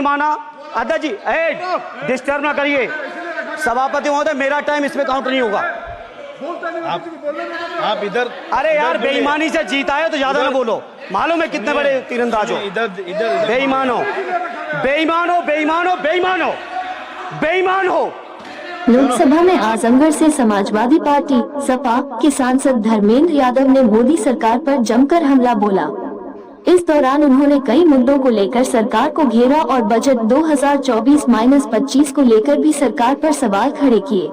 नहीं माना। अध्यक्ष जी डिस्टर्ब ना करिए। सभापति महोदय, मेरा टाइम इसमें काउंट नहीं होगा। आप इधर, अरे यार, बेईमानी से जीता है तो ज्यादा ना बोलो। मालूम है कितने बड़े तीरंदाज हो। इधर बेईमान हो, बेईमान हो, बेईमान हो, बेईमान हो, बेईमान हो। लोकसभा में आजमगढ़ से समाजवादी पार्टी सपा के सांसद धर्मेंद्र यादव ने मोदी सरकार पर जमकर हमला बोला। इस दौरान उन्होंने कई मुद्दों को लेकर सरकार को घेरा और बजट 2024-25 को लेकर भी सरकार पर सवाल खड़े किए।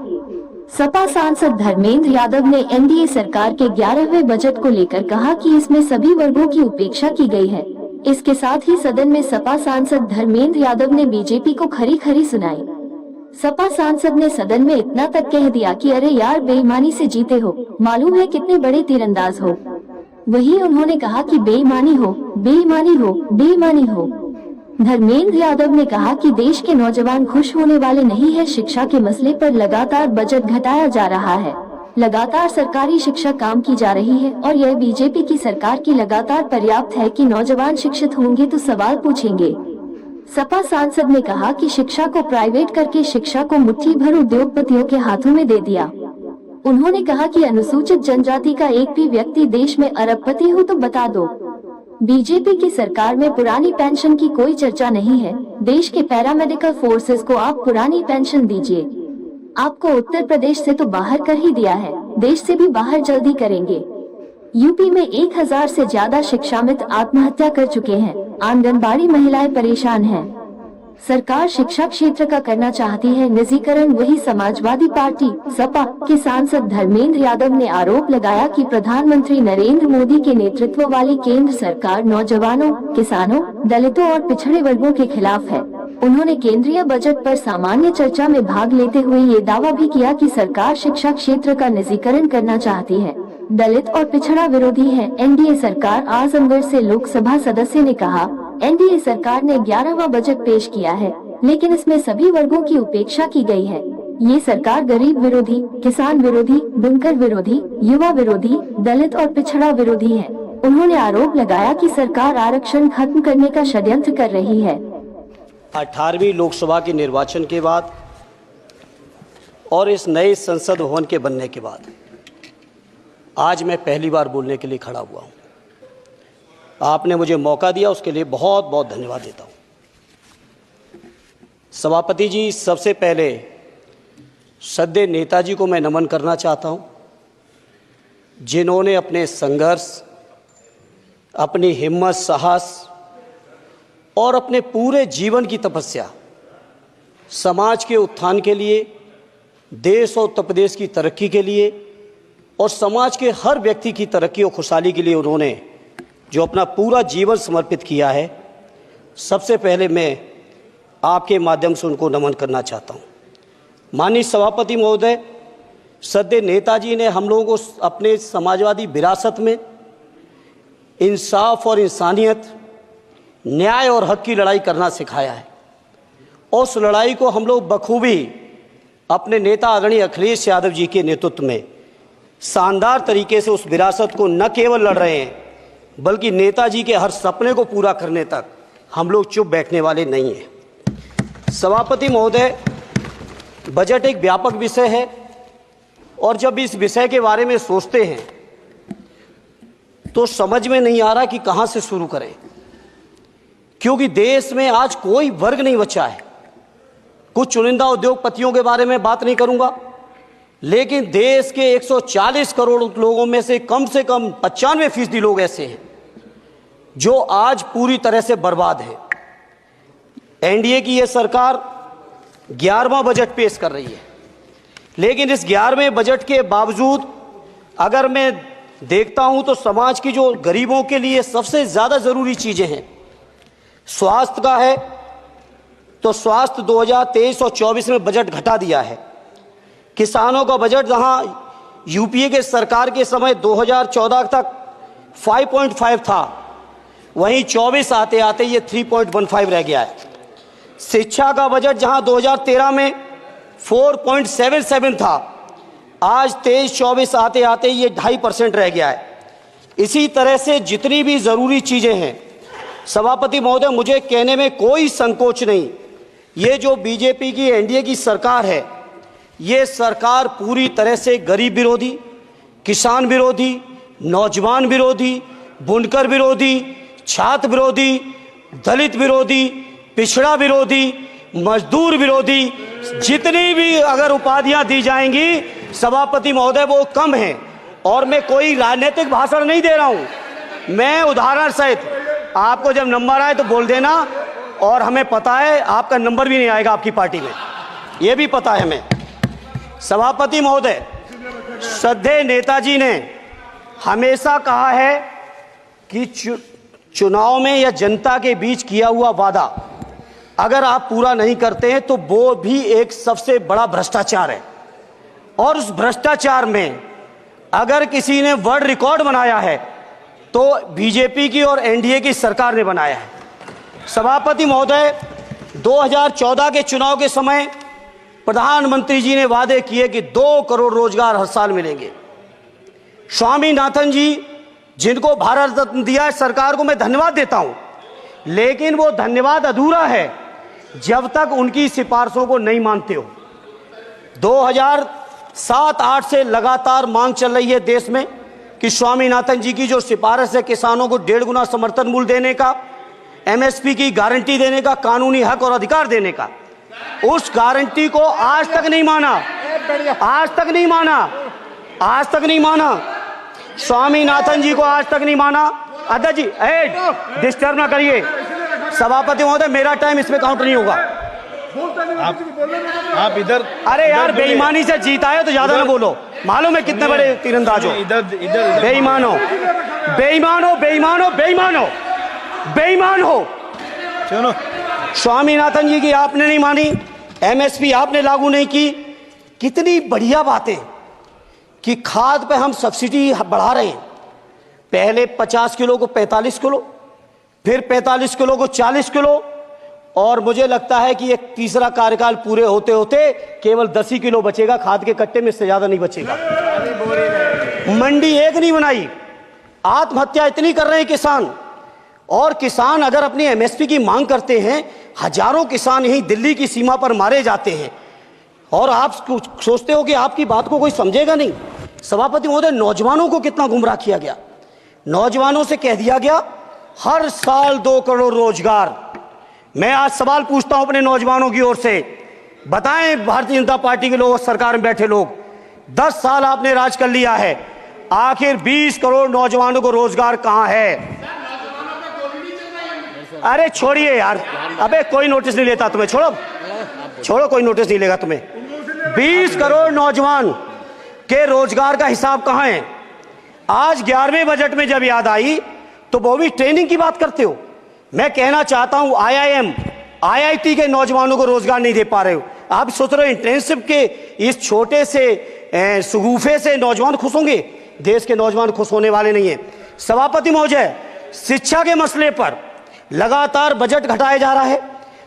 सपा सांसद धर्मेंद्र यादव ने एनडीए सरकार के 11वें बजट को लेकर कहा कि इसमें सभी वर्गों की उपेक्षा की गई है। इसके साथ ही सदन में सपा सांसद धर्मेंद्र यादव ने बीजेपी को खरी खरी सुनाई। सपा सांसद ने सदन में इतना तक कह दिया कि अरे यार, बेईमानी से जीते हो, मालूम है कितने बड़े तीरंदाज हो। वहीं उन्होंने कहा कि बेईमानी हो, बेईमानी हो, बेईमानी हो। धर्मेंद्र यादव ने कहा कि देश के नौजवान खुश होने वाले नहीं है। शिक्षा के मसले पर लगातार बजट घटाया जा रहा है। लगातार सरकारी शिक्षा काम की जा रही है और यह बीजेपी की सरकार की लगातार पर्याप्त है कि नौजवान शिक्षित होंगे तो सवाल पूछेंगे। सपा सांसद ने कहा कि शिक्षा को प्राइवेट करके शिक्षा को मुट्ठी भर उद्योगपतियों के हाथों में दे दिया। उन्होंने कहा कि अनुसूचित जनजाति का एक भी व्यक्ति देश में अरबपति हो तो बता दो। बीजेपी की सरकार में पुरानी पेंशन की कोई चर्चा नहीं है। देश के पैरामेडिकल फोर्सेस को आप पुरानी पेंशन दीजिए। आपको उत्तर प्रदेश से तो बाहर कर ही दिया है, देश से भी बाहर जल्दी करेंगे। यूपी में 1000 से ज्यादा शिक्षामित्र आत्महत्या कर चुके हैं। आंगनबाड़ी महिलाएं परेशान हैं। सरकार शिक्षा क्षेत्र का करना चाहती है निजीकरण। वही समाजवादी पार्टी सपा के सांसद धर्मेंद्र यादव ने आरोप लगाया कि प्रधानमंत्री नरेंद्र मोदी के नेतृत्व वाली केंद्र सरकार नौजवानों, किसानों, दलितों और पिछड़े वर्गों के खिलाफ है। उन्होंने केंद्रीय बजट पर सामान्य चर्चा में भाग लेते हुए ये दावा भी किया कि सरकार शिक्षा क्षेत्र का निजीकरण करना चाहती है, दलित और पिछड़ा विरोधी है। एनडीए सरकार आजमगढ़ से लोकसभा सदस्य ने कहा, एनडीए सरकार ने 11वां बजट पेश किया है, लेकिन इसमें सभी वर्गों की उपेक्षा की गई है। ये सरकार गरीब विरोधी, किसान विरोधी, बुनकर विरोधी, युवा विरोधी, दलित और पिछड़ा विरोधी है। उन्होंने आरोप लगाया कि सरकार आरक्षण खत्म करने का षड्यंत्र कर रही है। 18वीं लोकसभा के निर्वाचन के बाद और इस नए संसद भवन के बनने के बाद आज मैं पहली बार बोलने के लिए खड़ा हुआ हूं। आपने मुझे मौका दिया, उसके लिए बहुत बहुत धन्यवाद देता हूं। सभापति जी, सबसे पहले सद्य नेताजी को मैं नमन करना चाहता हूं, जिन्होंने अपने संघर्ष, अपनी हिम्मत, साहस और अपने पूरे जीवन की तपस्या समाज के उत्थान के लिए, देश और उत्तर प्रदेश की तरक्की के लिए और समाज के हर व्यक्ति की तरक्की और खुशहाली के लिए उन्होंने जो अपना पूरा जीवन समर्पित किया है, सबसे पहले मैं आपके माध्यम से उनको नमन करना चाहता हूँ। माननीय सभापति महोदय, सद्य नेताजी ने हम लोगों को अपने समाजवादी विरासत में इंसाफ और इंसानियत, न्याय और हक की लड़ाई करना सिखाया है और उस लड़ाई को हम लोग बखूबी अपने नेता आदरणीय अखिलेश यादव जी के नेतृत्व में शानदार तरीके से उस विरासत को न केवल लड़ रहे हैं, बल्कि नेताजी के हर सपने को पूरा करने तक हम लोग चुप बैठने वाले नहीं हैं। सभापति महोदय, बजट एक व्यापक विषय है और जब इस विषय के बारे में सोचते हैं तो समझ में नहीं आ रहा कि कहां से शुरू करें, क्योंकि देश में आज कोई वर्ग नहीं बचा है। कुछ चुनिंदा उद्योगपतियों के बारे में बात नहीं करूंगा, लेकिन देश के 140 करोड़ लोगों में से कम 95% लोग ऐसे हैं जो आज पूरी तरह से बर्बाद है। एनडीए की यह सरकार 11वां बजट पेश कर रही है, लेकिन इस 11वें बजट के बावजूद अगर मैं देखता हूं तो समाज की जो गरीबों के लिए सबसे ज़्यादा ज़रूरी चीज़ें हैं, स्वास्थ्य का है तो स्वास्थ्य 2023 और 24 में बजट घटा दिया है। किसानों का बजट जहां यूपीए के सरकार के समय 2014 तक 5.5 था, वहीं 24 आते आते ये 3.15 रह गया है। शिक्षा का बजट जहां 2013 में 4.77 था, आज 23-24 आते आते ये 2.5% रह गया है। इसी तरह से जितनी भी ज़रूरी चीज़ें हैं, सभापति महोदय, मुझे कहने में कोई संकोच नहीं, ये जो बीजेपी की एनडीए की सरकार है, ये सरकार पूरी तरह से गरीब विरोधी, किसान विरोधी, नौजवान विरोधी, बुनकर विरोधी, छात्र विरोधी, दलित विरोधी, पिछड़ा विरोधी, मजदूर विरोधी, जितनी भी अगर उपाधियां दी जाएंगी सभापति महोदय वो कम हैं। और मैं कोई राजनीतिक भाषण नहीं दे रहा हूं, मैं उदाहरण सहित आपको जब नंबर आए तो बोल देना, और हमें पता है आपका नंबर भी नहीं आएगा आपकी पार्टी में, ये भी पता है हमें। सभापति महोदय, श्रद्धेय नेताजी ने हमेशा कहा है कि चुनाव में या जनता के बीच किया हुआ वादा अगर आप पूरा नहीं करते हैं तो वो भी एक सबसे बड़ा भ्रष्टाचार है, और उस भ्रष्टाचार में अगर किसी ने वर्ल्ड रिकॉर्ड बनाया है तो बीजेपी की और एनडीए की सरकार ने बनाया है। सभापति महोदय, 2014 के चुनाव के समय प्रधानमंत्री जी ने वादे किए कि 2 करोड़ रोजगार हर साल मिलेंगे। स्वामीनाथन जी, जिनको भारत रत्न दिया है, सरकार को मैं धन्यवाद देता हूं, लेकिन वो धन्यवाद अधूरा है जब तक उनकी सिफारिशों को नहीं मानते हो। 2007-8 से लगातार मांग चल रही है देश में कि स्वामीनाथन जी की जो सिफारिश है किसानों को 1.5 गुना समर्थन मूल्य देने का, एमएसपी की गारंटी देने का, कानूनी हक और अधिकार देने का, उस गारंटी को आज तक नहीं माना, आज तक नहीं माना, आज तक नहीं माना। स्वामीनाथन जी को आज तक नहीं माना। अध्यक्ष जी, डिस्टर्ब ना करिए। सभापति महोदय, मेरा टाइम इसमें काउंट नहीं होगा। आप इधर, अरे यार, बेईमानी से जीता है तो ज्यादा ना बोलो, मालूम है कितने बड़े तीरंदाज हो। इधर बेईमान हो, बेईमान हो, बेईमान हो, बेईमान हो, बेईमान हो। चलो, स्वामीनाथन जी की आपने नहीं मानी, एमएसपी आपने लागू नहीं की। कितनी बढ़िया बातें कि खाद पे हम सब्सिडी बढ़ा रहे हैं, पहले 50 किलो को 45 किलो, फिर 45 किलो को 40 किलो, और मुझे लगता है कि एक तीसरा कार्यकाल पूरे होते होते केवल 10 ही किलो बचेगा खाद के कट्टे में, इससे ज्यादा नहीं बचेगा। मंडी एक नहीं बनाई, आत्महत्या इतनी कर रहे हैं किसान, और किसान अगर अपनी एमएसपी की मांग करते हैं, हजारों किसान यहीं दिल्ली की सीमा पर मारे जाते हैं, और आप सोचते हो कि आपकी बात को कोई समझेगा नहीं। सभापति महोदय, नौजवानों को कितना गुमराह किया गया। नौजवानों से कह दिया गया हर साल 2 करोड़ रोजगार। मैं आज सवाल पूछता हूं अपने नौजवानों की ओर से, बताएं भारतीय जनता पार्टी के लोग, सरकार में बैठे लोग, 10 साल आपने राज कर लिया है, आखिर 20 करोड़ नौजवानों को रोजगार कहां है? अरे छोड़िए यार, अबे कोई नोटिस नहीं लेता तुम्हें, छोड़ो छोड़ो, कोई नोटिस नहीं लेगा तुम्हें। 20 करोड़ नौजवान के रोजगार का हिसाब कहां है? आज 11वें बजट में जब याद आई तो वो भी ट्रेनिंग की बात करते हो। मैं कहना चाहता हूं, आईआईएम, आईआईटी के नौजवानों को रोजगार नहीं दे पा रहे हो। आप सोच रहे हो इंटर्नशिप के इस छोटे से सुगूफे से नौजवान खुश होंगे? देश के नौजवान खुश होने वाले नहीं है। सभापति महोदय, शिक्षा के मसले पर लगातार बजट घटाया जा रहा है,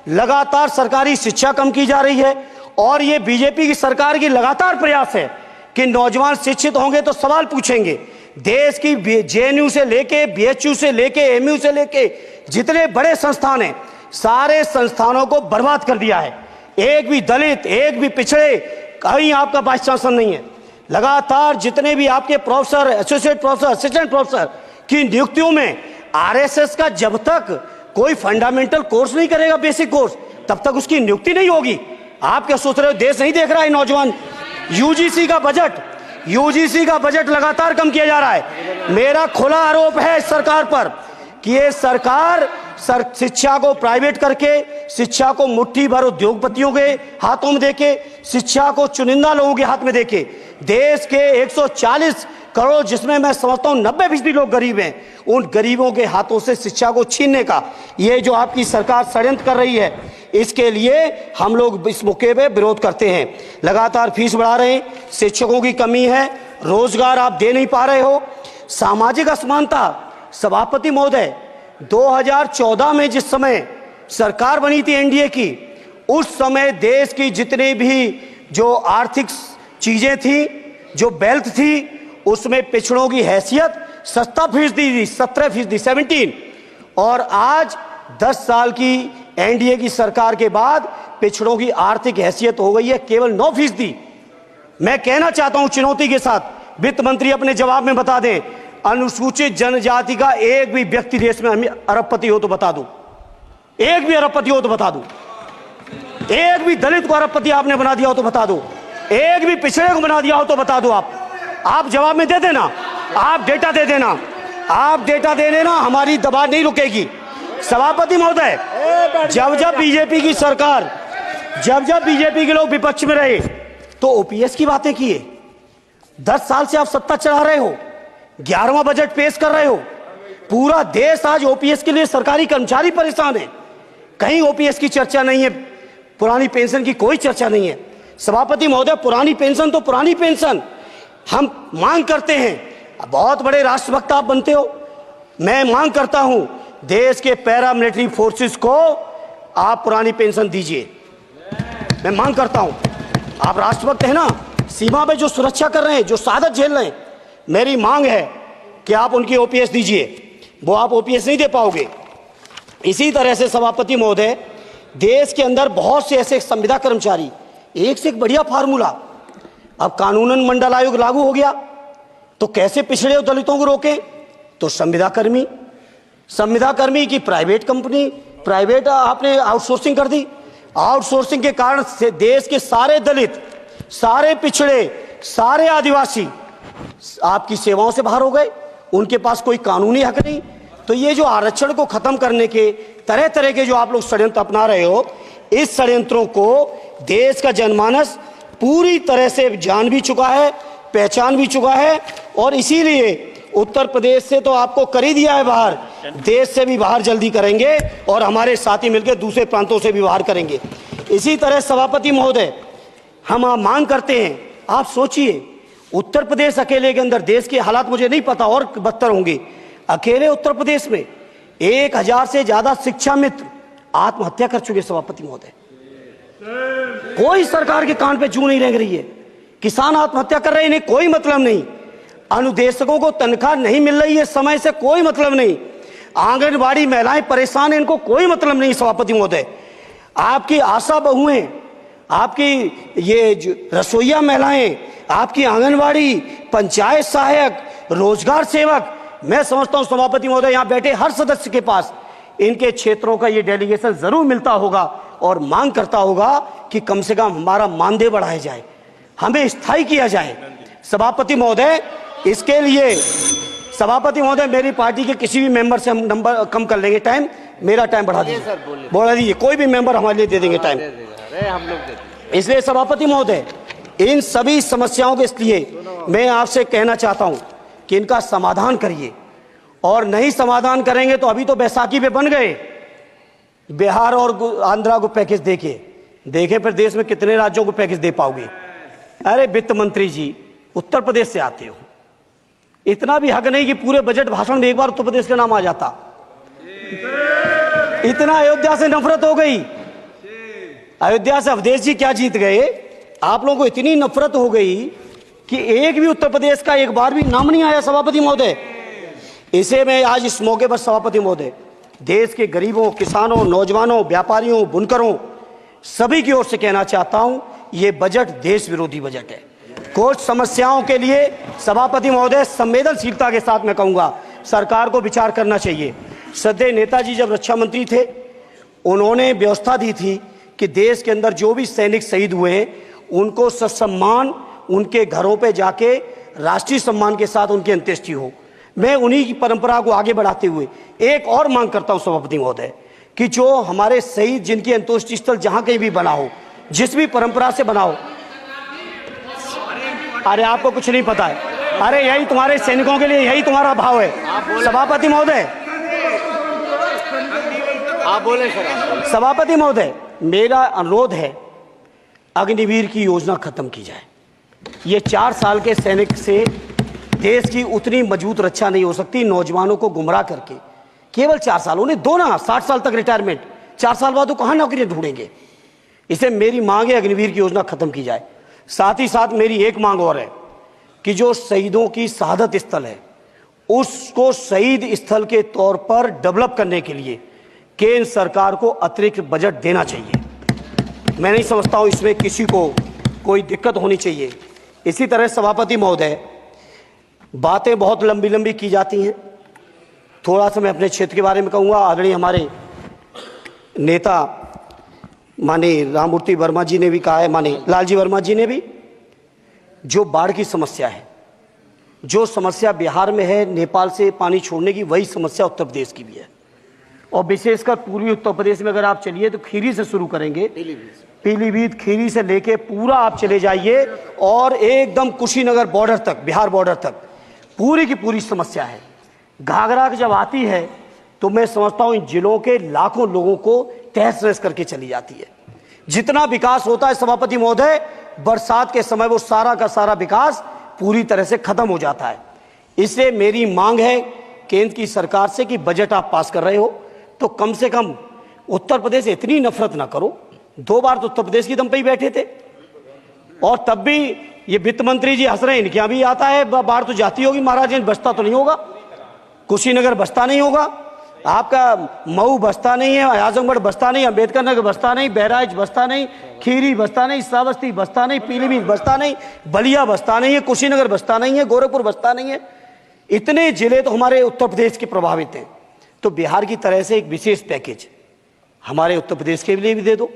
लगातार सरकारी शिक्षा कम की जा रही है, और ये बीजेपी की सरकार की लगातार प्रयास है कि नौजवान शिक्षित होंगे तो सवाल पूछेंगे। देश की जेएनयू से लेके, बीएचयू से लेके, एमयू से लेके जितने बड़े संस्थान हैं, सारे संस्थानों को बर्बाद कर दिया है। एक भी दलित, एक भी पिछड़े, कहीं आपका वाइस चांसलर नहीं है। लगातार जितने भी आपके professor, associate professor, assistant professor की नियुक्तियों में आरएसएस का जब तक कोई फंडामेंटल कोर्स नहीं करेगा, बेसिक कोर्स, तब तक उसकी नियुक्ति नहीं होगी। आप क्या सोच रहे हो देश नहीं देख रहा है नौजवान? यूजीसी का बजट लगातार कम किया जा रहा है। मेरा खुला आरोप है इस सरकार पर कि ये सरकार शिक्षा को प्राइवेट करके, शिक्षा को मुट्ठी भर उद्योगपतियों के हाथों में देके, शिक्षा को चुनिंदा लोगों के हाथ में देके, देश के 140 करोड़, जिसमें मैं समझता हूं 90% लोग गरीब हैं, उन गरीबों के हाथों से शिक्षा को छीनने का ये जो आपकी सरकार षड्यंत्र कर रही है, इसके लिए हम लोग इस मौके पे विरोध करते हैं। लगातार फीस बढ़ा रहे हैं, शिक्षकों की कमी है, रोजगार आप दे नहीं पा रहे हो, सामाजिक असमानता। सभापति महोदय, 2014 में जिस समय सरकार बनी थी एनडीए की, उस समय देश की जितने भी जो आर्थिक चीजें थी, जो वेल्थ थी, उसमें पिछड़ों की हैसियत 17% थी, 17%, और आज 10 साल की एनडीए की सरकार के बाद पिछड़ों की आर्थिक हैसियत हो गई है केवल 9%। मैं कहना चाहता हूं चुनौती के साथ, वित्त मंत्री अपने जवाब में बता दें, अनुसूचित जनजाति का एक भी व्यक्ति देश में अरबपति हो तो बता दो, एक भी अरबपति हो तो बता दो, एक भी दलित को अरबपति आपने बना दिया हो तो बता दो, एक भी पिछड़े को बना दिया हो तो बता दो। आप जवाब में दे देना, आप डेटा दे देना, आप डेटा दे देना, हमारी दबाव नहीं रुकेगी। सभापति महोदय, जब बीजेपी की सरकार, जब बीजेपी के लोग विपक्ष में रहे तो ओपीएस की बातें किए। 10 साल से आप सत्ता चला रहे हो, 11वां बजट पेश कर रहे हो, पूरा देश आज ओपीएस के लिए सरकारी कर्मचारी परेशान है, कहीं ओपीएस की चर्चा नहीं है, पुरानी पेंशन की कोई चर्चा नहीं है। सभापति महोदय, पुरानी पेंशन तो पुरानी पेंशन, हम मांग करते हैं, बहुत बड़े राष्ट्रभक्त आप बनते हो, मैं मांग करता हूं देश के पैरामिलिट्री फोर्सेस को आप पुरानी पेंशन दीजिए। मैं मांग करता हूं, आप राष्ट्रभक्त हैं ना, सीमा पे जो सुरक्षा कर रहे हैं, जो शहादत झेल रहे हैं, मेरी मांग है कि आप उनकी ओपीएस दीजिए। वो आप ओपीएस नहीं दे पाओगे। इसी तरह से सभापति महोदय, देश के अंदर बहुत से ऐसे संविदा कर्मचारी, एक से एक बढ़िया फार्मूला, अब कानूनन मंडल आयोग लागू हो गया तो कैसे पिछड़े और दलितों को रोकें, तो संविदा कर्मी की प्राइवेट कंपनी, प्राइवेट आपने आउटसोर्सिंग कर दी। आउटसोर्सिंग के कारण से देश के सारे दलित, सारे पिछड़े, सारे आदिवासी आपकी सेवाओं से बाहर हो गए, उनके पास कोई कानूनी हक नहीं। तो ये जो आरक्षण को खत्म करने के तरह तरह के जो आप लोग षड्यंत्र अपना रहे हो, इस षड्यंत्रों को देश का जनमानस पूरी तरह से जान भी चुका है, पहचान भी चुका है, और इसीलिए उत्तर प्रदेश से तो आपको कर ही दिया है बाहर, देश से भी बाहर जल्दी करेंगे और हमारे साथी मिलकर दूसरे प्रांतों से भी बाहर करेंगे। इसी तरह सभापति महोदय, हम मांग करते हैं, आप सोचिए उत्तर प्रदेश अकेले के अंदर, देश के हालात मुझे नहीं पता और बदतर होंगे, अकेले उत्तर प्रदेश में 1000 से ज्यादा शिक्षा मित्र आत्महत्या कर चुके। सभापति महोदय, कोई सरकार के कान पे जू नहीं रह रही है, किसान आत्महत्या कर रहे हैं, इन्हें कोई मतलब नहीं, अनुदेशकों को तनख्वाह नहीं मिल रही है समय से, कोई मतलब नहीं, आंगनबाड़ी महिलाएं परेशान हैं, इनको कोई मतलब नहीं। सभापति महोदय, आपकी आशा बहुएं, आपकी ये रसोईया महिलाएं, आपकी आंगनबाड़ी, पंचायत सहायक, रोजगार सेवक, मैं समझता हूं सभापति महोदय यहां बैठे हर सदस्य के पास इनके क्षेत्रों का ये डेलीगेशन जरूर मिलता होगा और मांग करता होगा कि कम से कम हमारा मानदेय बढ़ाया जाए, हमें स्थायी किया जाए। सभापति महोदय, इसके लिए सभापति महोदय, मेरी पार्टी के किसी भी मेंबर से हम नंबर कम कर लेंगे, टाइम, मेरा टाइम बढ़ा दीजिए, बढ़ा दीजिए, कोई भी मेंबर हमारे लिए दे देंगे टाइम, हम लोग। इसलिए सभापति महोदय, इन सभी समस्याओं के लिए मैं आपसे कहना चाहता हूं कि इनका समाधान करिए, और नहीं समाधान करेंगे तो अभी तो बैसाखी पे बन गए, बिहार और आंध्रा को पैकेज देखे फिर देश में कितने राज्यों को पैकेज दे पाओगे। अरे वित्त मंत्री जी, उत्तर प्रदेश से आते हो, इतना भी हक नहीं कि पूरे बजट भाषण में एक बार उत्तर प्रदेश का नाम आ जाता। इतना अयोध्या से नफरत हो गई, अयोध्या से अवधेश जी क्या जीत गए, आप लोगों को इतनी नफरत हो गई कि एक भी उत्तर प्रदेश का एक बार भी नाम नहीं आया। सभापति महोदय, इसे मैं आज इस मौके पर सभापति महोदय देश के गरीबों, किसानों, नौजवानों, व्यापारियों, बुनकरों सभी की ओर से कहना चाहता हूं, ये बजट देश विरोधी बजट है। कुछ समस्याओं के लिए सभापति महोदय संवेदनशीलता के साथ मैं कहूंगा सरकार को विचार करना चाहिए। श्रद्धेय नेताजी जब रक्षा मंत्री थे, उन्होंने व्यवस्था दी थी कि देश के अंदर जो भी सैनिक शहीद हुए हैं उनको ससम्मान उनके घरों पे जाके राष्ट्रीय सम्मान के साथ उनकी अंत्येष्टि हो। मैं उन्हीं की परंपरा को आगे बढ़ाते हुए एक और मांग करता हूं सभापति महोदय कि जो हमारे शहीद जिनकी अंत्येष्टि स्थल जहां कहीं भी बना हो, जिस भी परंपरा से बना हो, अरे आपको कुछ नहीं पता है, अरे यही तुम्हारे सैनिकों के लिए यही तुम्हारा भाव है। सभापति महोदय, आप बोले सर। सभापति महोदय, मेरा अनुरोध है अग्निवीर की योजना खत्म की जाए। ये 4 साल के सैनिक से देश की उतनी मजबूत रक्षा नहीं हो सकती। नौजवानों को गुमराह करके केवल 4 साल, उन्हें दो ना 60 साल तक रिटायरमेंट, 4 साल बाद वो कहां नौकरी ढूंढेंगे। इसे मेरी मांग है अग्निवीर की योजना खत्म की जाए। साथ ही साथ मेरी एक मांग और है कि जो शहीदों की शहादत स्थल है उसको शहीद स्थल के तौर पर डेवलप करने के लिए केंद्र सरकार को अतिरिक्त बजट देना चाहिए। मैं नहीं समझता हूं इसमें किसी को कोई दिक्कत होनी चाहिए। इसी तरह सभापति महोदय, बातें बहुत लंबी लंबी की जाती हैं, थोड़ा सा मैं अपने क्षेत्र के बारे में कहूँगा। आदरणीय हमारे नेता माननीय राममूर्ति वर्मा जी ने भी कहा है, माननीय लालजी वर्मा जी ने भी, जो बाढ़ की समस्या है, जो समस्या बिहार में है नेपाल से पानी छोड़ने की, वही समस्या उत्तर प्रदेश की भी है। और विशेषकर पूर्वी उत्तर प्रदेश में अगर आप चलिए तो खीरी से शुरू करेंगे, पीलीभीत खीरी से लेके पूरा आप चले जाइए और एकदम कुशीनगर बॉर्डर तक, बिहार बॉर्डर तक पूरी की पूरी समस्या है। घाघरा जब आती है तो मैं समझता हूं इन जिलों के लाखों लोगों को तहस नहस करके चली जाती है। जितना विकास होता है सभापति महोदय, बरसात के समय वो सारा का सारा विकास पूरी तरह से खत्म हो जाता है। इसलिए मेरी मांग है केंद्र की सरकार से कि बजट आप पास कर रहे हो तो कम से कम उत्तर प्रदेश से इतनी नफरत ना करो। 2 बार तो उत्तर प्रदेश की दम पे ही बैठे थे और तब भी ये वित्त मंत्री जी हंस रहे हैं, इनके यहाँ भी आता है बाढ़ तो जाती होगी, महाराज बसता तो नहीं होगा, कुशीनगर बसता नहीं होगा, आपका मऊ बसता नहीं है, आजमगढ़ बसता नहीं, अंबेडकर नगर बसता नहीं, बहराइच बसता नहीं, खीरी बसता नहीं, श्रावस्ती बसता नहीं, पीलीभीत बसता नहीं, बलिया बसता नहीं है, कुशीनगर बसता नहीं है, गोरखपुर बसता नहीं है। इतने जिले तो हमारे उत्तर प्रदेश के प्रभावित हैं। तो बिहार की तरह से एक विशेष पैकेज हमारे उत्तर प्रदेश के लिए भी दे दो।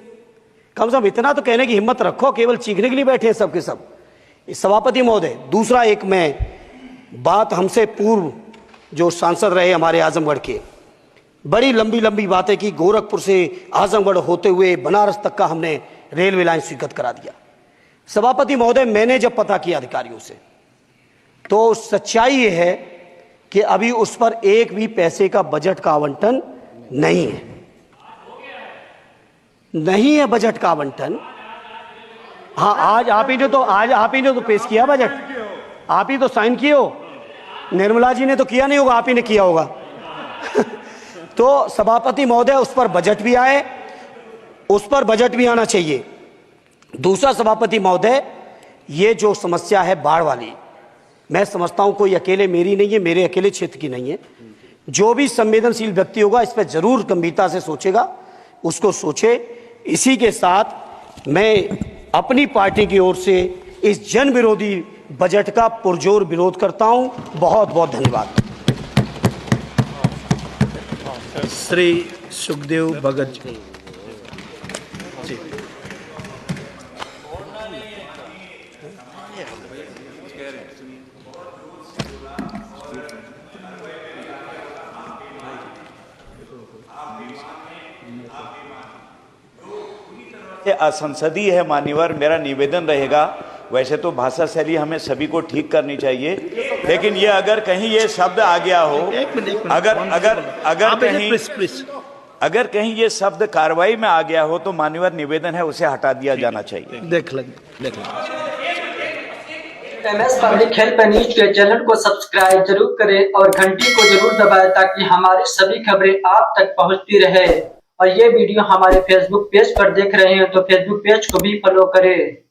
कम से कम इतना तो कहने की हिम्मत रखो, केवल चीखने के लिए बैठे हैं सब के सब। सभापति महोदय, दूसरा एक मैं बात, हमसे पूर्व जो सांसद रहे हमारे आजमगढ़ के, बड़ी लंबी लंबी बातें की, गोरखपुर से आजमगढ़ होते हुए बनारस तक का हमने रेलवे लाइन स्वीकृत करा दिया। सभापति महोदय, मैंने जब पता किया अधिकारियों से तो सच्चाई ये है कि अभी उस पर एक भी पैसे का बजट का आवंटन नहीं है, नहीं है बजट का आवंटन। हाँ, आज आप ही ने तो पेश किया बजट, आप ही तो साइन किए हो, निर्मला जी ने तो किया नहीं होगा, आप ही ने किया होगा। तो सभापति महोदय, उस पर बजट भी आए, उस पर बजट भी आना चाहिए। दूसरा सभापति महोदय, ये जो समस्या है बाढ़ वाली, मैं समझता हूं कोई अकेले मेरी नहीं है, मेरे अकेले क्षेत्र की नहीं है। जो भी संवेदनशील व्यक्ति होगा इस पर जरूर गंभीरता से सोचेगा, उसको सोचे। इसी के साथ मैं अपनी पार्टी की ओर से इस जन विरोधी बजट का पुरजोर विरोध करता हूं। बहुत बहुत धन्यवाद। श्री सुखदेव भगत जी। असंसदीय है मान्यवर, मेरा निवेदन रहेगा, वैसे तो भाषा शैली हमें सभी को ठीक करनी चाहिए, लेकिन ये अगर कहीं ये शब्द आ गया हो, अगर कहीं ये शब्द कार्रवाई में आ गया हो तो मान्यवर निवेदन है उसे हटा दिया जाना चाहिए। देख लेंगे। MS पब्लिक हेल्प न्यूज के चैनल को सब्सक्राइब जरूर करें और घंटी को जरूर दबाएं ताकि हमारी सभी खबरें आप तक पहुंचती रहे। और ये वीडियो हमारे फेसबुक पेज पर देख रहे हैं तो फेसबुक पेज को भी फॉलो करें।